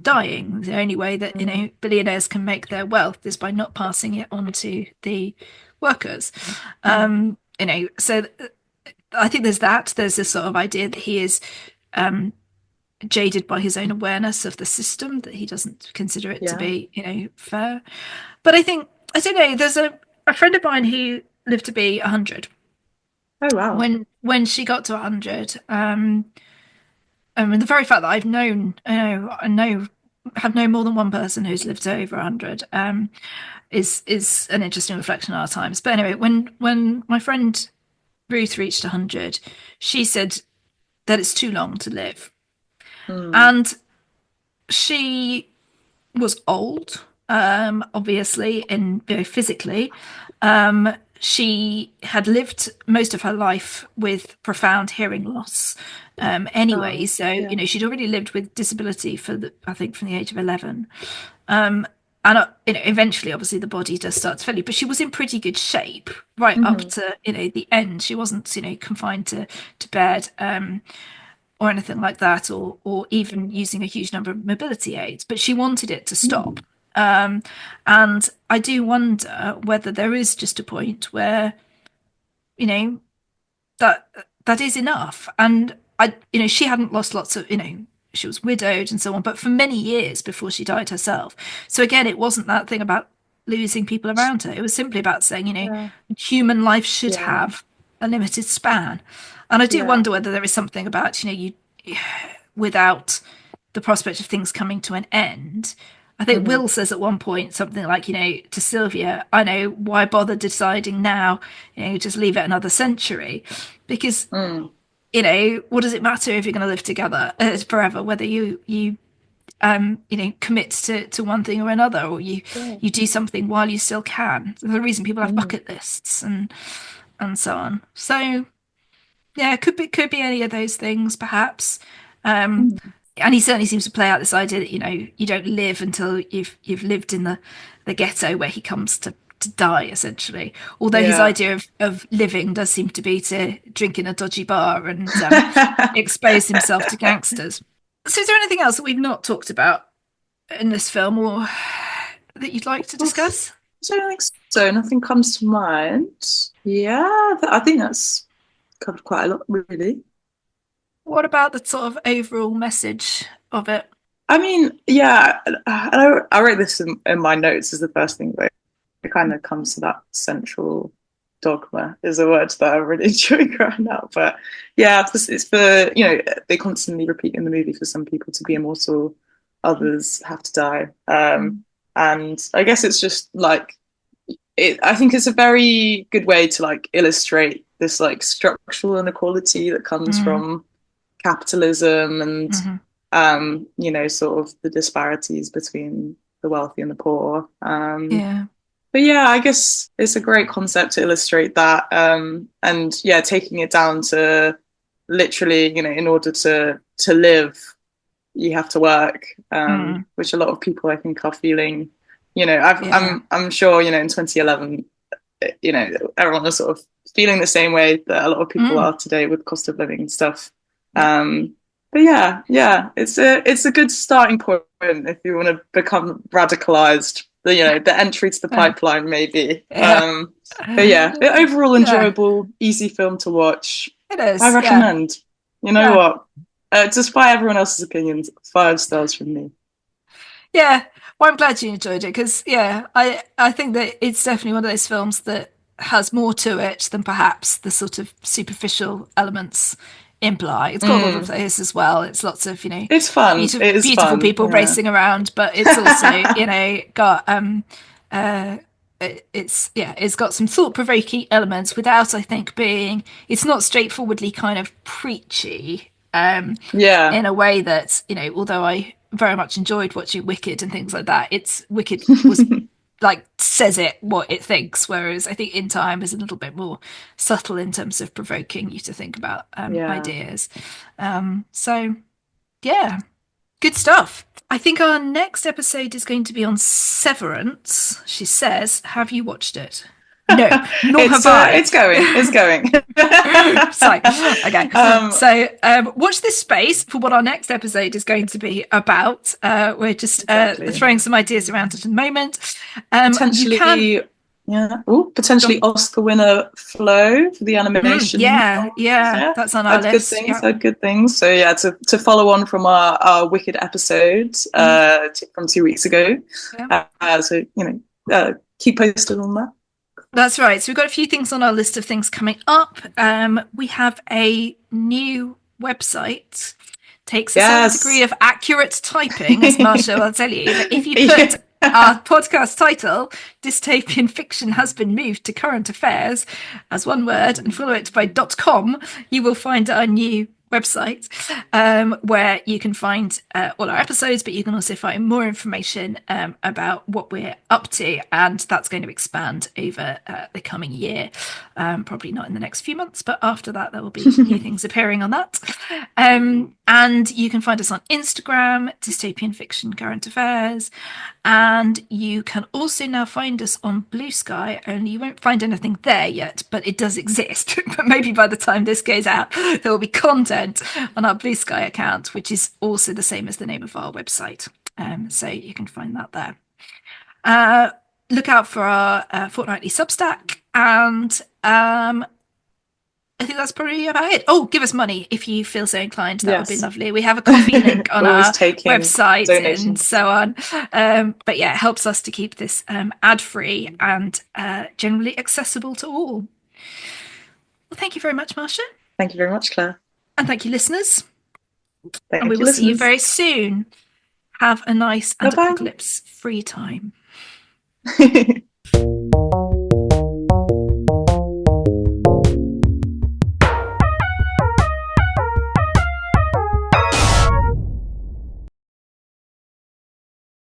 dying. The only way that Mm, billionaires can make their wealth is by not passing it on to the workers. mm, So I think there's that. There's this sort of idea that he is jaded by his own awareness of the system, that he doesn't consider it to yeah. be, fair. But I don't know, there's a friend of mine who lived to be 100. Oh wow. When she got to 100, I mean, the very fact that have known more than one person who's lived to over 100, is an interesting reflection on our times. But anyway, when my friend Ruth reached 100, she said that it's too long to live. Mm, And she was old, obviously, and physically. She had lived most of her life with profound hearing loss, anyway. oh So, yeah. she'd already lived with disability I think, from the age of 11. And eventually, obviously, the body does start to fail you, but she was in pretty good shape right up Hmm. to the end. She wasn't confined to bed, or anything like that, or even using a huge number of mobility aids, but she wanted it to stop. Um, and I do wonder whether there is just a point where, you know, that that is enough. And she hadn't lost lots of, she was widowed and so on, but for many years before she died herself. So again, it wasn't that thing about losing people around her. It was simply about saying, Yeah. human life should Yeah. have a limited span. And I do Yeah. wonder whether there is something about, you without the prospect of things coming to an end. I think Hmm. Will says at one point something like, to Sylvia, I know, why bother deciding now, just leave it another century. Because, Mm. what does it matter if you're going to live together forever, whether you commit to one thing or another, or Yeah. you do something while you still can. There's a reason people have Mm. bucket lists and so on. So yeah, it could be any of those things, perhaps. Um, Mm. and he certainly seems to play out this idea that you don't live until you've lived in the ghetto where he comes to die, essentially. Although his Yeah. idea of living does seem to be to drink in a dodgy bar and expose himself to gangsters. So, is there anything else that we've not talked about in this film, or that you'd like to Oof. discuss? I don't think so. Nothing comes to mind. Yeah, I think that's covered quite a lot, really. What about the sort of overall message of it? I mean, yeah, I wrote this in my notes as the first thing, but it kind of comes to that central dogma is a word that I really enjoy growing up. But yeah, it's for, they constantly repeat in the movie for some people to be immortal, others have to die. And I guess it's just like, I think it's a very good way to like illustrate this like structural inequality that comes Mm, from capitalism and hmm sort of the disparities between the wealthy and the poor. Yeah. But yeah, I guess it's a great concept to illustrate that. And yeah, taking it down to literally, in order to live, you have to work, Mm, which a lot of people I think are feeling. I've, yeah. I'm sure in 2011, everyone was sort of feeling the same way that a lot of people Mm, are today with cost of living and stuff. yeah. But yeah, it's a good starting point if you want to become radicalized. The entry to the Yeah. pipeline maybe. Yeah. But yeah, overall Yeah. enjoyable, easy film to watch. It I is. Yeah. recommend. You know Yeah. what? Despite everyone else's opinions, 5 stars from me. Yeah. Well, I'm glad you enjoyed it because, yeah, I think that it's definitely one of those films that has more to it than perhaps the sort of superficial elements imply. It's got all of Mm. those as well. It's lots of, It's fun. beautiful, It is beautiful fun. people Yeah. racing around, but it's also, got uh, it's got some thought-provoking elements without, I think, being. It's not straightforwardly kind of preachy, Yeah. in a way that although I very much enjoyed watching Wicked and things like that, it's Wicked was like says it what it thinks, whereas I think In Time is a little bit more subtle in terms of provoking you to think about Yeah. ideas. So yeah, good stuff. I think our next episode is going to be on Severance. She says, "Have you watched it?" No, nor it's have I. it's going. It's going. So, okay. um So, watch this space for what our next episode is going to be about. We're just exactly. throwing some ideas around at the moment. You can. Potentially, yeah. Oh, Go potentially Oscar winner Flo for the animation Yeah, awards. yeah, Yeah. that's on our Had good list. things, Yeah. had good things. So yeah, to follow on from our Wicked episodes Mm, from 2 weeks ago. yeah. So keep posted on that. That's right. So we've got a few things on our list of things coming up. We have a new website. Takes a certain degree Yes. of accurate typing, as Masha will tell you. But if you put Yeah. our podcast title, Dystopian Fiction Has Been Moved to Current Affairs, as one word, and follow it by .com, you will find our new website, where you can find all our episodes, but you can also find more information about what we're up to, and that's going to expand over the coming year. Probably not in the next few months, but after that there will be new things appearing on that. And you can find us on Instagram, Dystopian Fiction Current Affairs, and you can also now find us on Blue Sky, only you won't find anything there yet, but it does exist. But maybe by the time this goes out, there will be content on our Blue Sky account, which is also the same as the name of our website. So you can find that there. Uh, Look out for our fortnightly Substack, and I think that's probably about it. Oh, give us money if you feel so inclined. That would be Yes. lovely. We have a coffee link on Always our taking website and donations. so on. But yeah, it helps us to keep this ad free and generally accessible to all. Well, thank you very much, Masha. Thank you very much, Claire. And thank you, listeners. And we Thank you, will see you listeners. very soon. Have a nice Bye and bye. apocalypse free time.